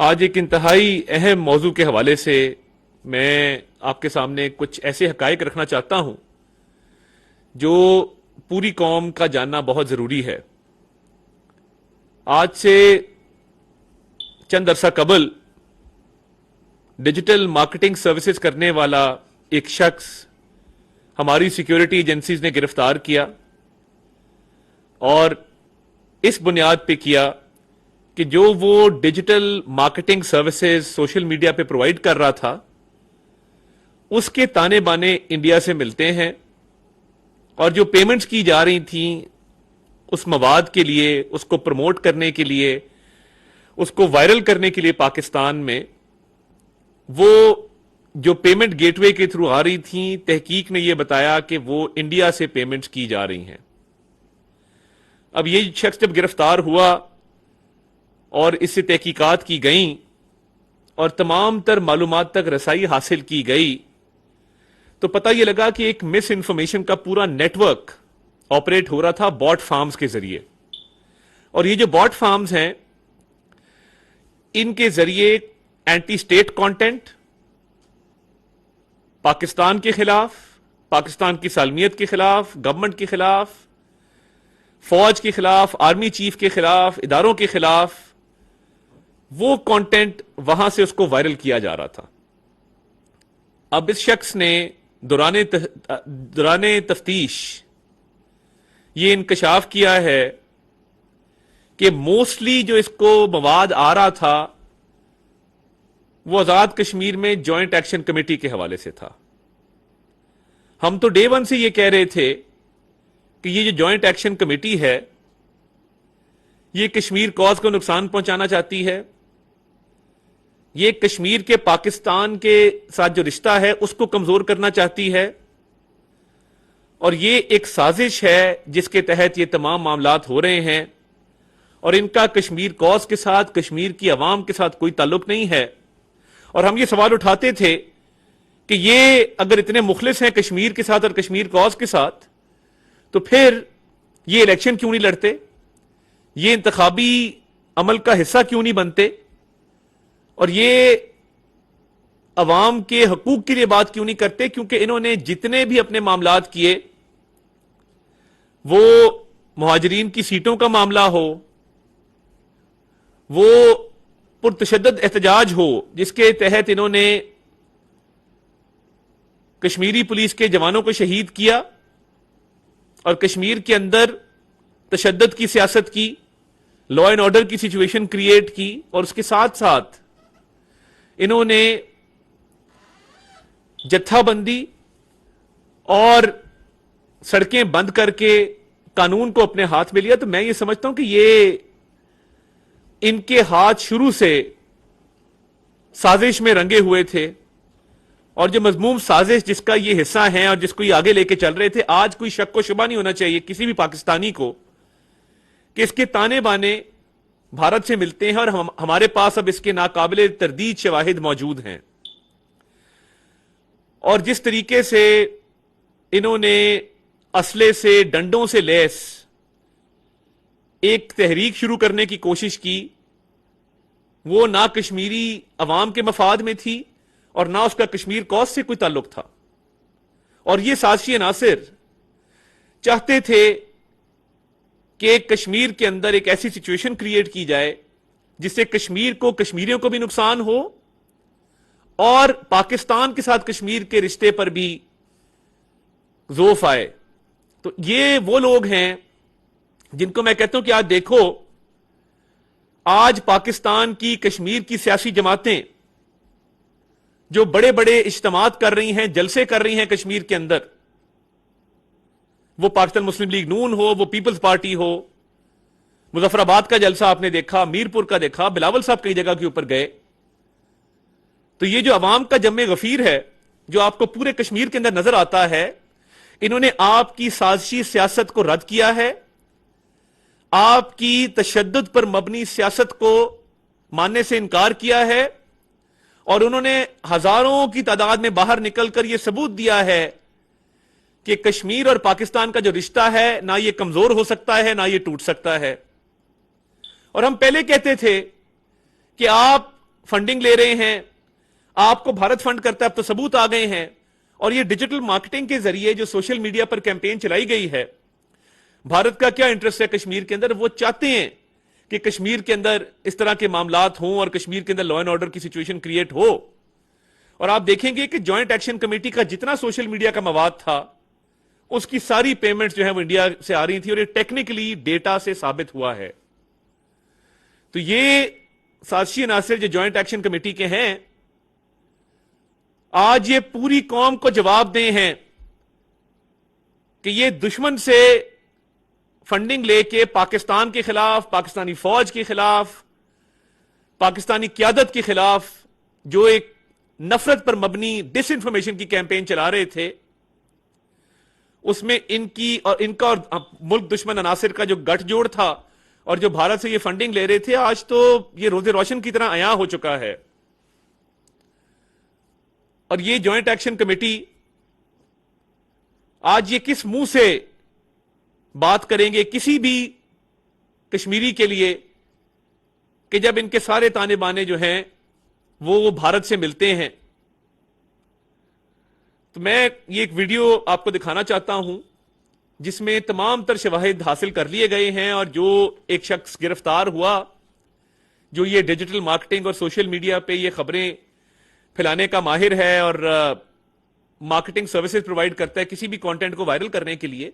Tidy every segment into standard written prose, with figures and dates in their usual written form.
آج ایک انتہائی اہم موضوع کے حوالے سے میں آپ کے سامنے کچھ ایسے حقائق رکھنا چاہتا ہوں جو پوری قوم کا جاننا بہت ضروری ہے۔ آج سے چند عرصہ قبل ڈیجیٹل مارکیٹنگ سروسز کرنے والا ایک شخص ہماری سیکیورٹی ایجنسیز نے گرفتار کیا، اور اس بنیاد پہ کیا کہ جو وہ digital marketing services social media پہ پرووائڈ کر رہا تھا اس کے تانے بانے انڈیا سے ملتے ہیں، اور جو پیمنٹس کی جا رہی تھیں اس مواد کے لیے، اس کو پروموٹ کرنے کے لیے، اس کو وائرل کرنے کے لیے پاکستان میں، وہ جو پیمنٹ گیٹ وے کے تھرو آ رہی تھیں، تحقیق نے یہ بتایا کہ وہ انڈیا سے پیمنٹس کی جا رہی ہیں۔ اب یہ شخص جب گرفتار ہوا اور اس سے تحقیقات کی گئیں اور تمام تر معلومات تک رسائی حاصل کی گئی تو پتہ یہ لگا کہ ایک مس انفارمیشن کا پورا نیٹ ورک آپریٹ ہو رہا تھا باٹ فارمز کے ذریعے۔ اور یہ جو باٹ فارمز ہیں ان کے ذریعے اینٹی اسٹیٹ کانٹینٹ، پاکستان کے خلاف، پاکستان کی سالمیت کے خلاف، گورنمنٹ کے خلاف، فوج کے خلاف، آرمی چیف کے خلاف، اداروں کے خلاف، وہ کانٹینٹ وہاں سے اس کو وائرل کیا جا رہا تھا۔ اب اس شخص نے دوران تفتیش یہ انکشاف کیا ہے کہ موسٹلی جو اس کو مواد آ رہا تھا وہ آزاد کشمیر میں جوائنٹ ایکشن کمیٹی کے حوالے سے تھا۔ ہم تو ڈے ون سے یہ کہہ رہے تھے کہ یہ جو جوائنٹ ایکشن کمیٹی ہے یہ کشمیر کاز کو نقصان پہنچانا چاہتی ہے، یہ کشمیر کے پاکستان کے ساتھ جو رشتہ ہے اس کو کمزور کرنا چاہتی ہے، اور یہ ایک سازش ہے جس کے تحت یہ تمام معاملات ہو رہے ہیں، اور ان کا کشمیر کاز کے ساتھ، کشمیر کی عوام کے ساتھ کوئی تعلق نہیں ہے۔ اور ہم یہ سوال اٹھاتے تھے کہ یہ اگر اتنے مخلص ہیں کشمیر کے ساتھ اور کشمیر کاز کے ساتھ تو پھر یہ الیکشن کیوں نہیں لڑتے، یہ انتخابی عمل کا حصہ کیوں نہیں بنتے، اور یہ عوام کے حقوق کے لیے بات کیوں نہیں کرتے؟ کیونکہ انہوں نے جتنے بھی اپنے معاملات کیے، وہ مہاجرین کی سیٹوں کا معاملہ ہو، وہ پرتشدد احتجاج ہو جس کے تحت انہوں نے کشمیری پولیس کے جوانوں کو شہید کیا اور کشمیر کے اندر تشدد کی سیاست کی، لا اینڈ آرڈر کی سچویشن کریٹ کی، اور اس کے ساتھ ساتھ انہوں نے جتھا بندی اور سڑکیں بند کر کے قانون کو اپنے ہاتھ میں لیا۔ تو میں یہ سمجھتا ہوں کہ یہ ان کے ہاتھ شروع سے سازش میں رنگے ہوئے تھے، اور جو مذموم سازش جس کا یہ حصہ ہیں اور جس کو یہ آگے لے کے چل رہے تھے، آج کوئی شک و شبہ نہیں ہونا چاہیے کسی بھی پاکستانی کو کہ اس کے تانے بانے بھارت سے ملتے ہیں، اور ہمارے پاس اب اس کے ناقابل تردید شواہد موجود ہیں۔ اور جس طریقے سے انہوں نے اسلحے سے، ڈنڈوں سے لیس ایک تحریک شروع کرنے کی کوشش کی، وہ نہ کشمیری عوام کے مفاد میں تھی اور نہ اس کا کشمیر کاز سے کوئی تعلق تھا۔ اور یہ سازشی عناصر چاہتے تھے کہ کشمیر کے اندر ایک ایسی سچویشن کریٹ کی جائے جس سے کشمیر کو، کشمیریوں کو بھی نقصان ہو، اور پاکستان کے ساتھ کشمیر کے رشتے پر بھی ضعف آئے۔ تو یہ وہ لوگ ہیں جن کو میں کہتا ہوں کہ آج دیکھو، آج پاکستان کی، کشمیر کی سیاسی جماعتیں جو بڑے بڑے اجتماعات کر رہی ہیں، جلسے کر رہی ہیں کشمیر کے اندر، وہ پاکستان مسلم لیگ نون ہو، وہ پیپلز پارٹی ہو، مظفر آباد کا جلسہ آپ نے دیکھا، میرپور کا دیکھا، بلاول صاحب کئی جگہ کے اوپر گئے، تو یہ جو عوام کا جمع غفیر ہے جو آپ کو پورے کشمیر کے اندر نظر آتا ہے، انہوں نے آپ کی سازشی سیاست کو رد کیا ہے، آپ کی تشدد پر مبنی سیاست کو ماننے سے انکار کیا ہے، اور انہوں نے ہزاروں کی تعداد میں باہر نکل کر یہ ثبوت دیا ہے کہ کشمیر اور پاکستان کا جو رشتہ ہے نہ یہ کمزور ہو سکتا ہے نہ یہ ٹوٹ سکتا ہے۔ اور ہم پہلے کہتے تھے کہ آپ فنڈنگ لے رہے ہیں, آپ کو بھارت فنڈ کرتا ہے, اب تو ثبوت آ گئے ہیں. اور یہ ڈیجیٹل مارکیٹنگ کے ذریعے جو سوشل میڈیا پر کیمپین چلائی گئی ہے, بھارت کا کیا انٹرسٹ ہے کشمیر کے اندر؟ وہ چاہتے ہیں کہ کشمیر کے اندر اس طرح کے معاملات ہوں اور کشمیر کے اندر لا اینڈ آرڈر کی سچویشن کریٹ ہو. اور آپ دیکھیں گے کہ جوائنٹ ایکشن کمیٹی کا جتنا سوشل میڈیا کا مواد تھا, اس کی ساری پیمنٹس جو ہیں وہ انڈیا سے آ رہی تھی, اور یہ ٹیکنیکلی ڈیٹا سے ثابت ہوا ہے. تو یہ سازشی عناصر جو جوائنٹ ایکشن کمیٹی کے ہیں, آج یہ پوری قوم کو جواب دیں ہیں کہ یہ دشمن سے فنڈنگ لے کے پاکستان کے خلاف, پاکستانی فوج کے خلاف, پاکستانی قیادت کے خلاف جو ایک نفرت پر مبنی ڈس انفارمیشن کی کیمپین چلا رہے تھے, اس میں ان کا اور ملک دشمن عناصر کا جو گٹھ جوڑ تھا, اور جو بھارت سے یہ فنڈنگ لے رہے تھے, آج تو یہ روز روشن کی طرح عیاں ہو چکا ہے. اور یہ جوائنٹ ایکشن کمیٹی آج یہ کس منہ سے بات کریں گے کسی بھی کشمیری کے لیے کہ جب ان کے سارے تانے بانے جو ہیں وہ بھارت سے ملتے ہیں. تو میں یہ ایک ویڈیو آپ کو دکھانا چاہتا ہوں جس میں تمام تر شواہد حاصل کر لیے گئے ہیں, اور جو ایک شخص گرفتار ہوا جو یہ ڈیجیٹل مارکیٹنگ اور سوشل میڈیا پہ یہ خبریں پھیلانے کا ماہر ہے اور مارکیٹنگ سروسز پرووائڈ کرتا ہے کسی بھی کانٹینٹ کو وائرل کرنے کے لیے.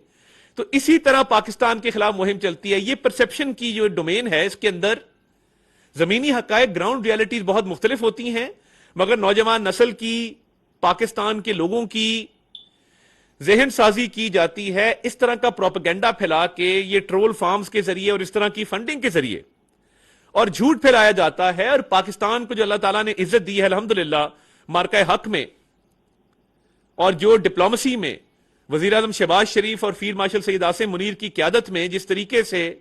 تو اسی طرح پاکستان کے خلاف مہم چلتی ہے. یہ پرسپشن کی جو ڈومین ہے, اس کے اندر زمینی حقائق, گراؤنڈ ریالٹیز بہت مختلف ہوتی ہیں, مگر نوجوان نسل کی, پاکستان کے لوگوں کی ذہن سازی کی جاتی ہے اس طرح کا پروپیگنڈا پھیلا کے, یہ ٹرول فارمز کے ذریعے اور اس طرح کی فنڈنگ کے ذریعے, اور جھوٹ پھیلایا جاتا ہے. اور پاکستان کو جو اللہ تعالیٰ نے عزت دی ہے الحمدللہ مارکہ حق میں, اور جو ڈپلومسی میں وزیر اعظم شہباز شریف اور فیلڈ مارشل سید عاصم منیر کی قیادت میں جس طریقے سے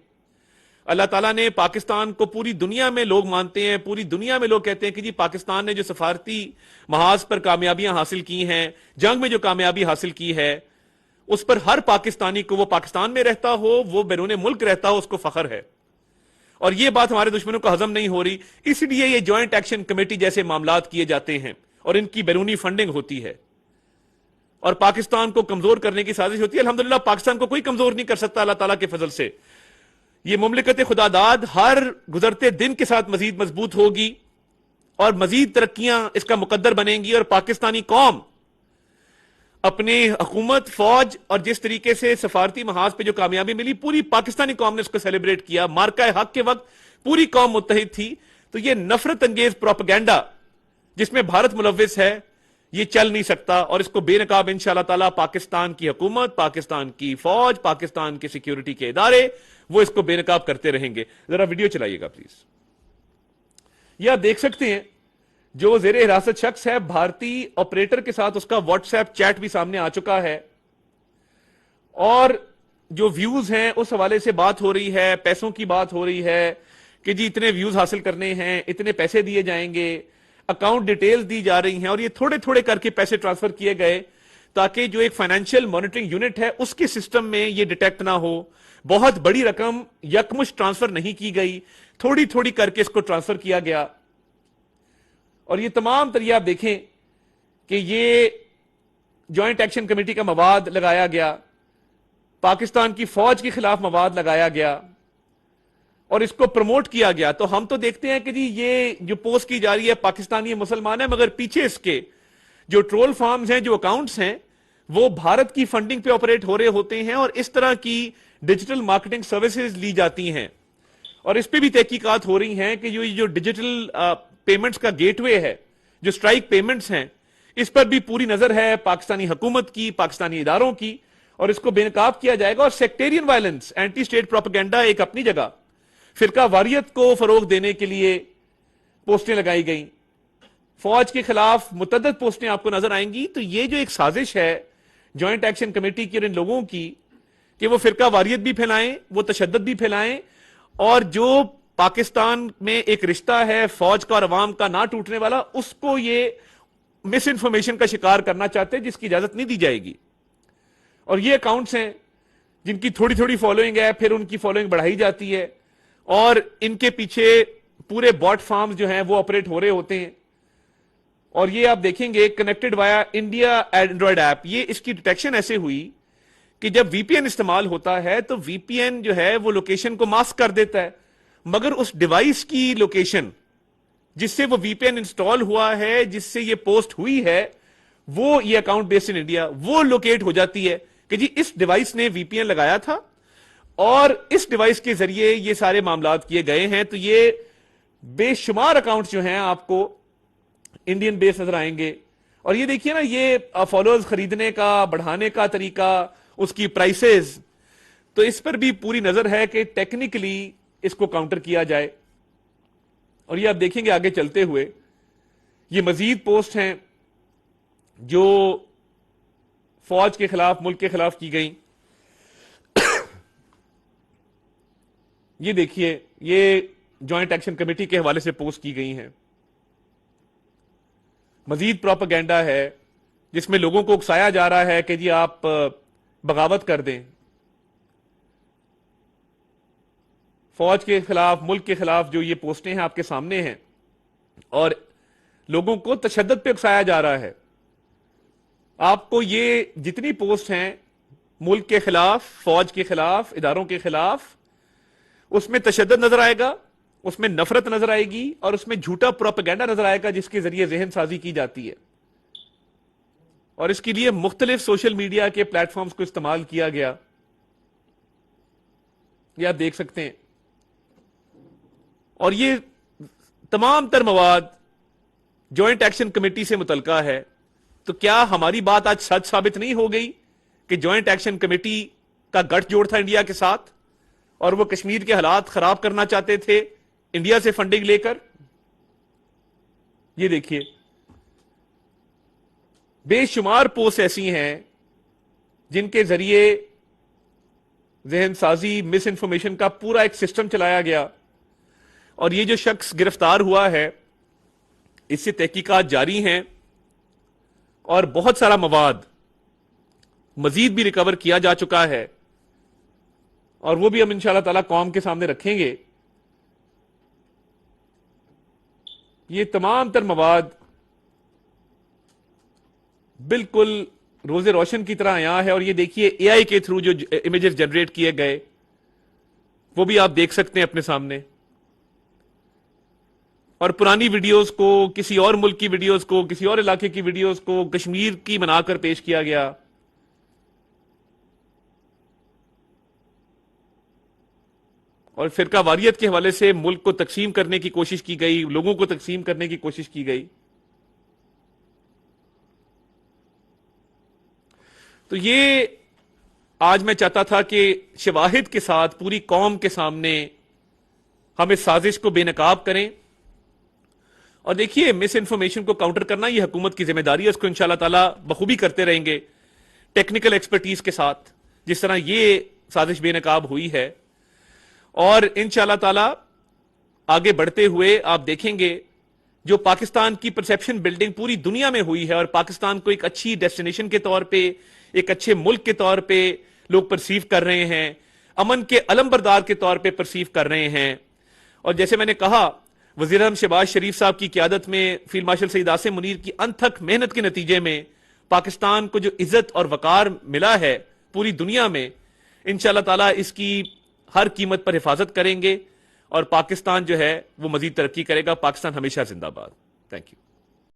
اللہ تعالیٰ نے پاکستان کو پوری دنیا میں لوگ مانتے ہیں, پوری دنیا میں لوگ کہتے ہیں کہ جی پاکستان نے جو سفارتی محاذ پر کامیابیاں حاصل کی ہیں, جنگ میں جو کامیابی حاصل کی ہے, اس پر ہر پاکستانی کو, وہ پاکستان میں رہتا ہو, وہ بیرون ملک رہتا ہو, اس کو فخر ہے. اور یہ بات ہمارے دشمنوں کو ہضم نہیں ہو رہی, اس لیے یہ جوائنٹ ایکشن کمیٹی جیسے معاملات کیے جاتے ہیں اور ان کی بیرونی فنڈنگ ہوتی ہے اور پاکستان کو کمزور کرنے کی سازش ہوتی ہے. الحمدللہ پاکستان کو کوئی کمزور نہیں کر سکتا اللہ تعالیٰ کے فضل سے. یہ مملکت خدا داد ہر گزرتے دن کے ساتھ مزید مضبوط ہوگی اور مزید ترقیاں اس کا مقدر بنیں گی, اور پاکستانی قوم اپنی حکومت, فوج اور جس طریقے سے سفارتی محاذ پہ جو کامیابی ملی, پوری پاکستانی قوم نے اس کو سیلیبریٹ کیا. مارکہ حق کے وقت پوری قوم متحد تھی. تو یہ نفرت انگیز پروپیگنڈا جس میں بھارت ملوث ہے, یہ چل نہیں سکتا, اور اس کو بے نقاب انشاءاللہ تعالی پاکستان کی حکومت, پاکستان کی فوج, پاکستان کے سیکیورٹی کے ادارے وہ اس کو بے نقاب کرتے رہیں گے. ذرا ویڈیو چلائیے گا پلیز. یہ آپ دیکھ سکتے ہیں جو زیر حراست شخص ہے, بھارتی آپریٹر کے ساتھ اس کا واٹس ایپ چیٹ بھی سامنے آ چکا ہے, اور جو ویوز ہیں اس حوالے سے بات ہو رہی ہے, پیسوں کی بات ہو رہی ہے کہ جی اتنے ویوز حاصل کرنے ہیں, اتنے پیسے دیے جائیں گے, اکاؤنٹ ڈیٹیلز دی جا رہی ہیں, اور یہ تھوڑے تھوڑے کر کے پیسے ٹرانسفر کیے گئے تاکہ جو ایک فائنینشیل مانیٹرنگ یونٹ ہے اس کے سسٹم میں یہ ڈیٹیکٹ نہ ہو. بہت بڑی رقم یکمشت ٹرانسفر نہیں کی گئی, تھوڑی تھوڑی کر کے اس کو ٹرانسفر کیا گیا. اور یہ تمام طریقے آپ دیکھیں کہ یہ جوائنٹ ایکشن کمیٹی کا مواد لگایا گیا, پاکستان کی فوج کے خلاف مواد لگایا گیا اور اس کو پروموٹ کیا گیا. تو ہم تو دیکھتے ہیں کہ جی یہ جو پوسٹ کی جا رہی ہے پاکستانی مسلمان ہے, مگر پیچھے اس کے جو ٹرول فارمز ہیں, جو اکاؤنٹس ہیں, وہ بھارت کی فنڈنگ پہ آپریٹ ہو رہے ہوتے ہیں, اور اس طرح کی ڈیجیٹل مارکیٹنگ سروسز لی جاتی ہیں. اور اس پہ بھی تحقیقات ہو رہی ہیں کہ جو ڈیجیٹل پیمنٹس کا گیٹ وے ہے, جو سٹرائک پیمنٹس ہیں, اس پر بھی پوری نظر ہے پاکستانی حکومت کی, پاکستانی اداروں کی, اور اس کو بے نقاب کیا جائے گا. اور sectarian violence, anti state propaganda ایک اپنی جگہ, فرقہ واریت کو فروغ دینے کے لیے پوسٹیں لگائی گئیں, فوج کے خلاف متعدد پوسٹیں آپ کو نظر آئیں گی. تو یہ جو ایک سازش ہے جوائنٹ ایکشن کمیٹی کی اور ان لوگوں کی کہ وہ فرقہ واریت بھی پھیلائیں, وہ تشدد بھی پھیلائیں, اور جو پاکستان میں ایک رشتہ ہے فوج کا اور عوام کا نہ ٹوٹنے والا, اس کو یہ مس انفارمیشن کا شکار کرنا چاہتے ہیں جس کی اجازت نہیں دی جائے گی. اور یہ اکاؤنٹس ہیں جن کی تھوڑی تھوڑی فالوئنگ ہے, پھر ان کی فالوئنگ بڑھائی جاتی ہے, اور ان کے پیچھے پورے بوٹ فارمز جو ہیں وہ آپریٹ ہو رہے ہوتے ہیں. اور یہ آپ دیکھیں گے کنیکٹڈ وایا انڈیا اینڈرائڈ ایپ, یہ اس کی ڈیٹیکشن ایسے ہوئی کہ جب وی پی این استعمال ہوتا ہے تو وی پی این جو ہے وہ لوکیشن کو ماسک کر دیتا ہے, مگر اس ڈیوائس کی لوکیشن جس سے وہ وی پی این انسٹال ہوا ہے, جس سے یہ پوسٹ ہوئی ہے, وہ یہ اکاؤنٹ بیسڈ ان انڈیا, وہ لوکیٹ ہو جاتی ہے کہ جی اس ڈیوائس نے وی پی این لگایا تھا اور اس ڈیوائس کے ذریعے یہ سارے معاملات کیے گئے ہیں. تو یہ بے شمار اکاؤنٹس جو ہیں آپ کو انڈین بیس نظر آئیں گے. اور یہ دیکھیے نا, یہ فالوورز خریدنے کا, بڑھانے کا طریقہ, اس کی پرائسز, تو اس پر بھی پوری نظر ہے کہ ٹیکنیکلی اس کو کاؤنٹر کیا جائے. اور یہ آپ دیکھیں گے آگے چلتے ہوئے, یہ مزید پوسٹ ہیں جو فوج کے خلاف, ملک کے خلاف کی گئیں. یہ دیکھیے, یہ جوائنٹ ایکشن کمیٹی کے حوالے سے پوسٹ کی گئی ہیں. مزید پروپیگنڈا ہے جس میں لوگوں کو اکسایا جا رہا ہے کہ جی آپ بغاوت کر دیں, فوج کے خلاف, ملک کے خلاف. جو یہ پوسٹیں ہیں آپ کے سامنے ہیں, اور لوگوں کو تشدد پہ اکسایا جا رہا ہے. آپ کو یہ جتنی پوسٹ ہیں ملک کے خلاف, فوج کے خلاف, اداروں کے خلاف, اس میں تشدد نظر آئے گا, اس میں نفرت نظر آئے گی, اور اس میں جھوٹا پروپیگنڈا نظر آئے گا جس کے ذریعے ذہن سازی کی جاتی ہے. اور اس کے لیے مختلف سوشل میڈیا کے پلیٹ فارمز کو استعمال کیا گیا, یہ آپ دیکھ سکتے ہیں. اور یہ تمام تر مواد جوائنٹ ایکشن کمیٹی سے متعلقہ ہے. تو کیا ہماری بات آج سچ ثابت نہیں ہو گئی کہ جوائنٹ ایکشن کمیٹی کا گٹھ جوڑ تھا انڈیا کے ساتھ, اور وہ کشمیر کے حالات خراب کرنا چاہتے تھے انڈیا سے فنڈنگ لے کر؟ یہ دیکھیے, بے شمار پوسٹ ایسی ہیں جن کے ذریعے ذہن سازی, مس انفارمیشن کا پورا ایک سسٹم چلایا گیا. اور یہ جو شخص گرفتار ہوا ہے, اس سے تحقیقات جاری ہیں, اور بہت سارا مواد مزید بھی ریکور کیا جا چکا ہے, اور وہ بھی ہم انشاءاللہ تعالی قوم کے سامنے رکھیں گے. یہ تمام تر مواد بالکل روز روشن کی طرح آیا ہے. اور یہ دیکھیے اے آئی کے تھرو جو امیجز جنریٹ کیے گئے, وہ بھی آپ دیکھ سکتے ہیں اپنے سامنے. اور پرانی ویڈیوز کو, کسی اور ملک کی ویڈیوز کو, کسی اور علاقے کی ویڈیوز کو کشمیر کی بنا کر پیش کیا گیا. اور فرقہ واریت کے حوالے سے ملک کو تقسیم کرنے کی کوشش کی گئی, لوگوں کو تقسیم کرنے کی کوشش کی گئی. تو یہ آج میں چاہتا تھا کہ شواہد کے ساتھ پوری قوم کے سامنے ہم اس سازش کو بے نقاب کریں. اور دیکھیے, مس انفارمیشن کو کاؤنٹر کرنا یہ حکومت کی ذمہ داری ہے, اس کو انشاءاللہ تعالیٰ بخوبی کرتے رہیں گے ٹیکنیکل ایکسپرٹیز کے ساتھ, جس طرح یہ سازش بے نقاب ہوئی ہے. اور انشاءاللہ تعالیٰ آگے بڑھتے ہوئے آپ دیکھیں گے جو پاکستان کی پرسیپشن بلڈنگ پوری دنیا میں ہوئی ہے, اور پاکستان کو ایک اچھی ڈیسٹینیشن کے طور پہ, ایک اچھے ملک کے طور پہ لوگ پرسیو کر رہے ہیں, امن کے علم بردار کے طور پہ پرسیو کر رہے ہیں. اور جیسے میں نے کہا, وزیر اعظم شہباز شریف صاحب کی قیادت میں فیلڈ مارشل سعید عاصم منیر کی انتھک محنت کے نتیجے میں پاکستان کو جو عزت اور وقار ملا ہے پوری دنیا میں, انشاءاللہ تعالیٰ اس کی ہر قیمت پر حفاظت کریں گے, اور پاکستان جو ہے وہ مزید ترقی کرے گا. پاکستان ہمیشہ زندہ باد. Thank you.